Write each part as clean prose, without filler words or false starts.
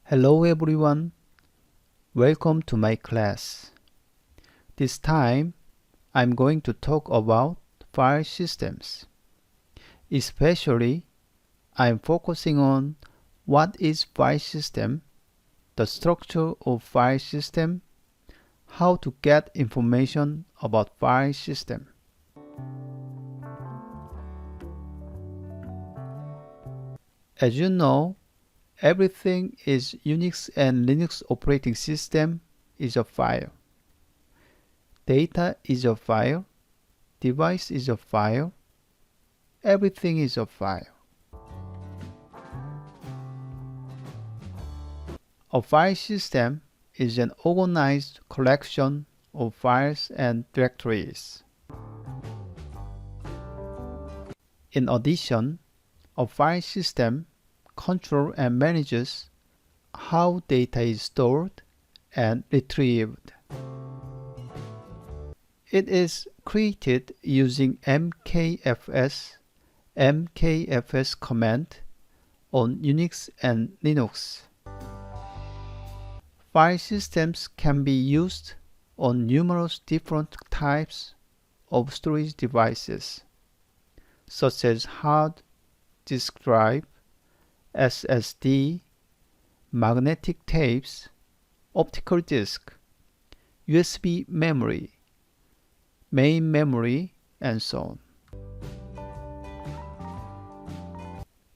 Hello everyone, welcome to my class. This time, I'm going to talk about file systems. Especially, I'm focusing on what is file system, the structure of file system, how to get information about file system. As you know, everything is Unix and Linux operating system is a file. Data is a file. Device is a file. Everything is a file. A file system is an organized collection of files and directories. In addition, a file system controls and manages how data is stored and retrieved. It is created using mkfs command on Unix and Linux. File systems can be used on numerous different types of storage devices, such as hard disk drive, SSD, magnetic tapes, optical disk, USB memory, main memory, and so on.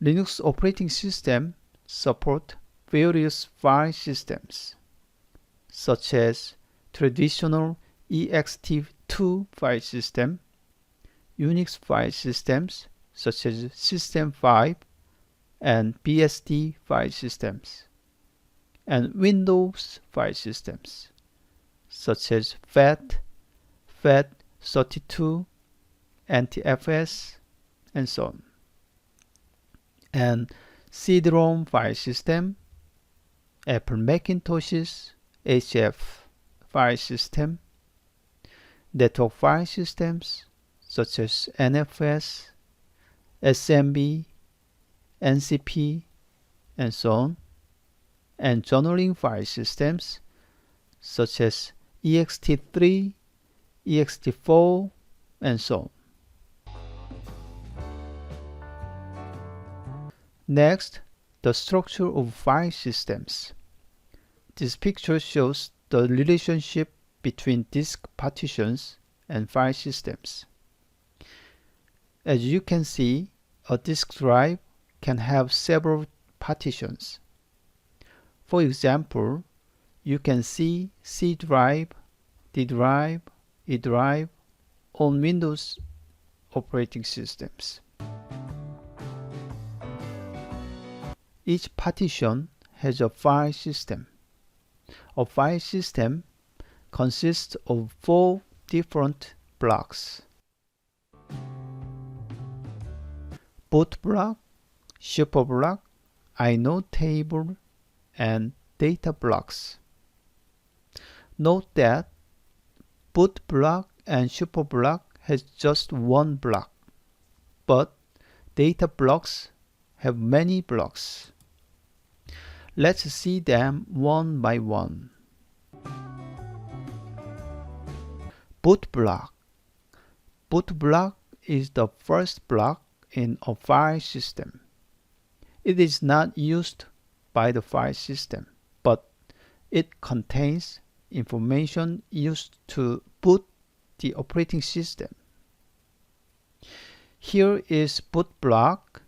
Linux operating system support various file systems, such as traditional ext2 file system, Unix file systems such as System 5 and BSD file systems, and Windows file systems such as FAT, FAT32, NTFS, and so on, and CD-ROM file system, Apple Macintoshes HF file system, network file systems such as NFS, SMB, NCP, and so on, and journaling file systems such as ext3, ext4, and so on. Next, the structure of file systems. This picture shows the relationship between disk partitions and file systems. As you can see, a disk drive can have several partitions. For example, you can see C drive, D drive, E drive on Windows operating systems. Each partition has a file system. A file system consists of 4 different blocks: boot block, super block, inode table, and data blocks. Note that boot block and super block has just one block, but data blocks have many blocks. Let's see them one by one. Boot block. Boot block is the first block in a file system. It is not used by the file system, but it contains information used to boot the operating system. Here is boot block,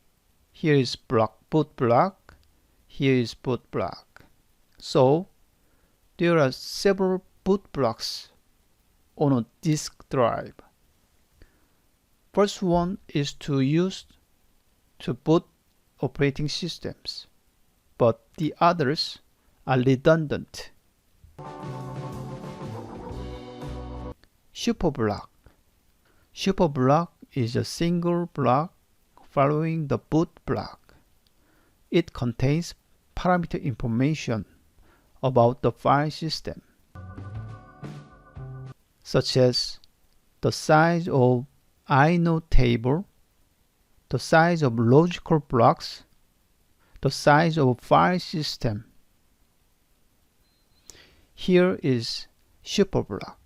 here is boot block, here is boot block. So there are several boot blocks on a disk drive. First one is to use to boot operating systems, but the others are redundant. Superblock. Superblock is a single block following the boot block. It contains parameter information about the file system, such as the size of inode table, the size of logical blocks, the size of file system, Here is superblock.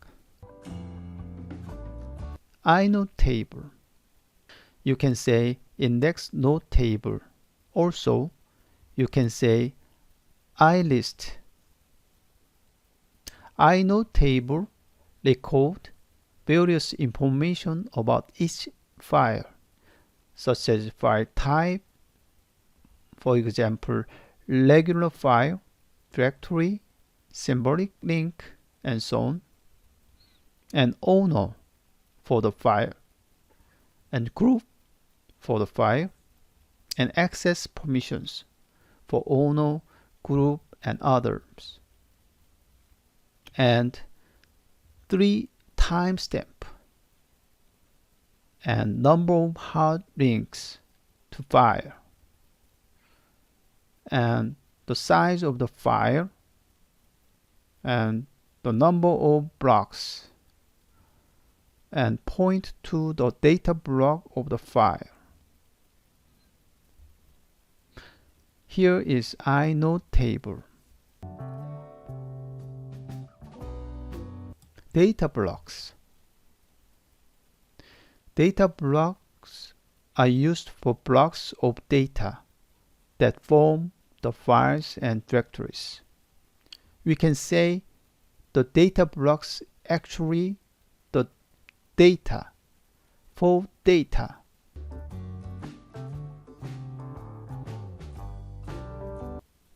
inode table. You can say index node table. Also, you can say ilist. inode table record various information about each file, such as file type, for example, regular file, directory, symbolic link, and so on, and owner for the file, and group for the file, and access permissions for owner, group, and others, and 3 timestamp, and number of hard links to file, and the size of the file, and the number of blocks, and point to the data block of the file. Here is inode table. Data blocks. Data blocks are used for blocks of data that form the files and directories. We can say the data blocks actually the data for data.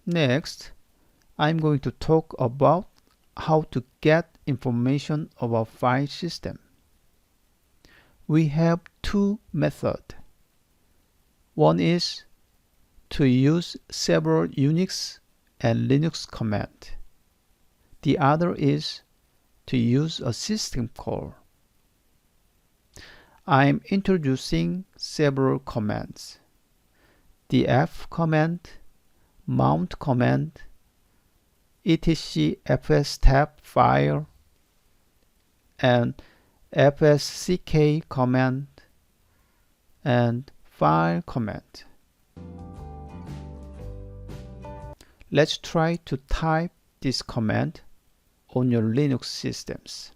Next, I'm going to talk about how to get information about file system. We have 2 methods. One is to use several Unix and Linux commands. The other is to use a system call. I'm introducing several commands. The f command, mount command, etc fstab file, and fsck command, and file command. Let's try to type this command on your Linux systems.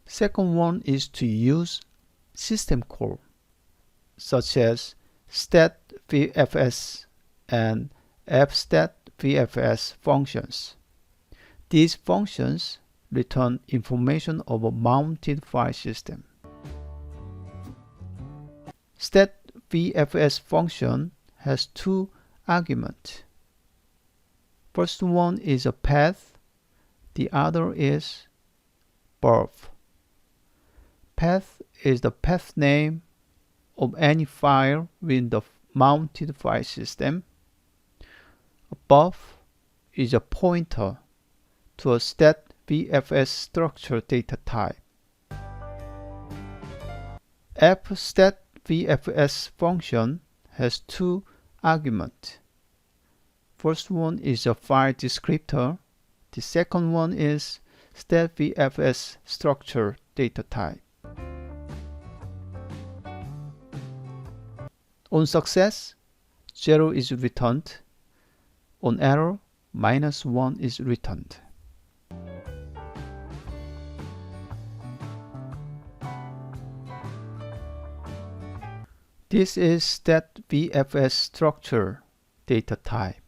Second one is to use system call, such as statvfs and fstatvfs functions. These functions return information of a mounted file system. statvfs function has 2 arguments. First one is a path, the other is birth. Path is the path name of any file within the mounted file system. Above is a pointer to a statvfs structure data type. fstatvfs function has 2 arguments. First one is a file descriptor. The second one is statvfs structure data type. On success, 0 is returned. On error, -1 is returned. This is statvfs structure data type.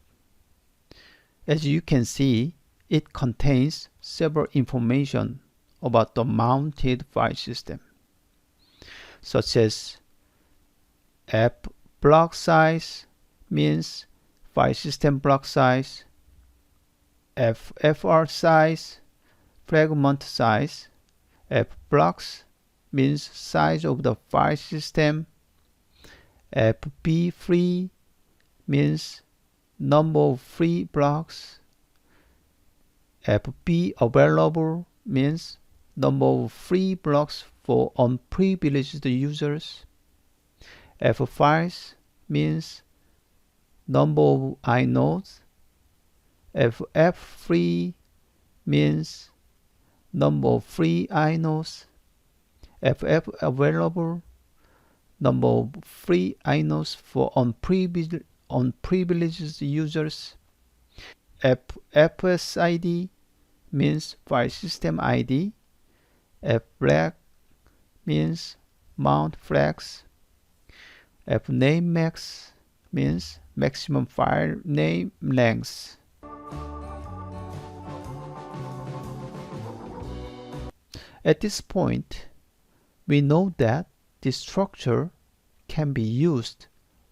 As you can see, it contains several information about the mounted file system, such as f block size means file system block size, FFR size, fragment size, F blocks means size of the file system, FB free means number of free blocks, FB available means number of free blocks for unprivileged users, F files means number of inodes, FF free means number of free inodes, FF available number of free inodes for unprivileged users. FSID means file system ID. FFlag means mount flags. FNameMax means maximum file name length. At this point, we know that this structure can be used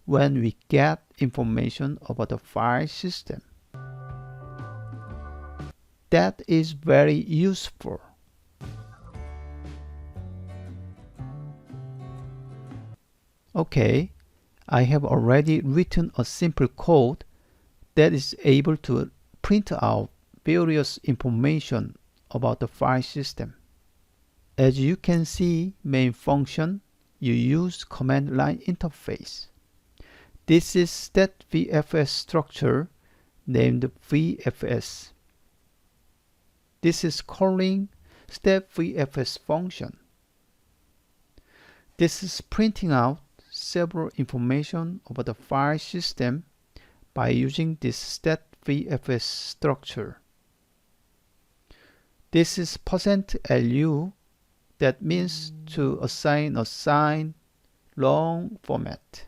when we get information about the file system. That is very useful. Okay, I have already written a simple code that is able to print out various information about the file system. As you can see, main function, you use command line interface. This is stat_vfs structure named vfs. This is calling stat_vfs function. This is printing out several information about the file system by using this stat_vfs structure. This is %lu, that means to assign long format.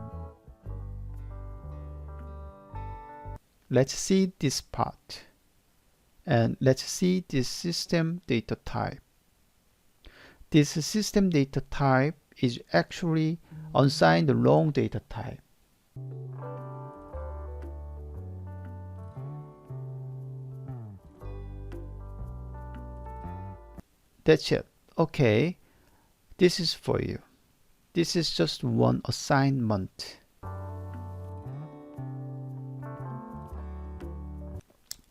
Let's see this part. And let's see this system data type. This system data type is actually unsigned long data type. That's it. Okay, this is for you. This is just one assignment.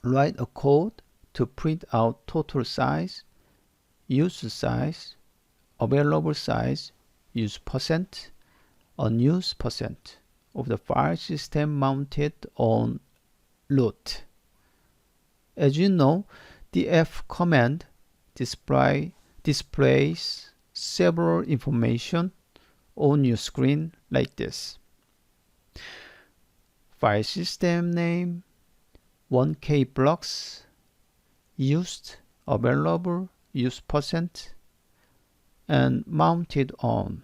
Write a code to print out total size, use size, available size, use %, unused % of the file system mounted on root. As you know, the F command displays several information on your screen like this. File system name, 1K blocks, used, available, use %, and mounted on.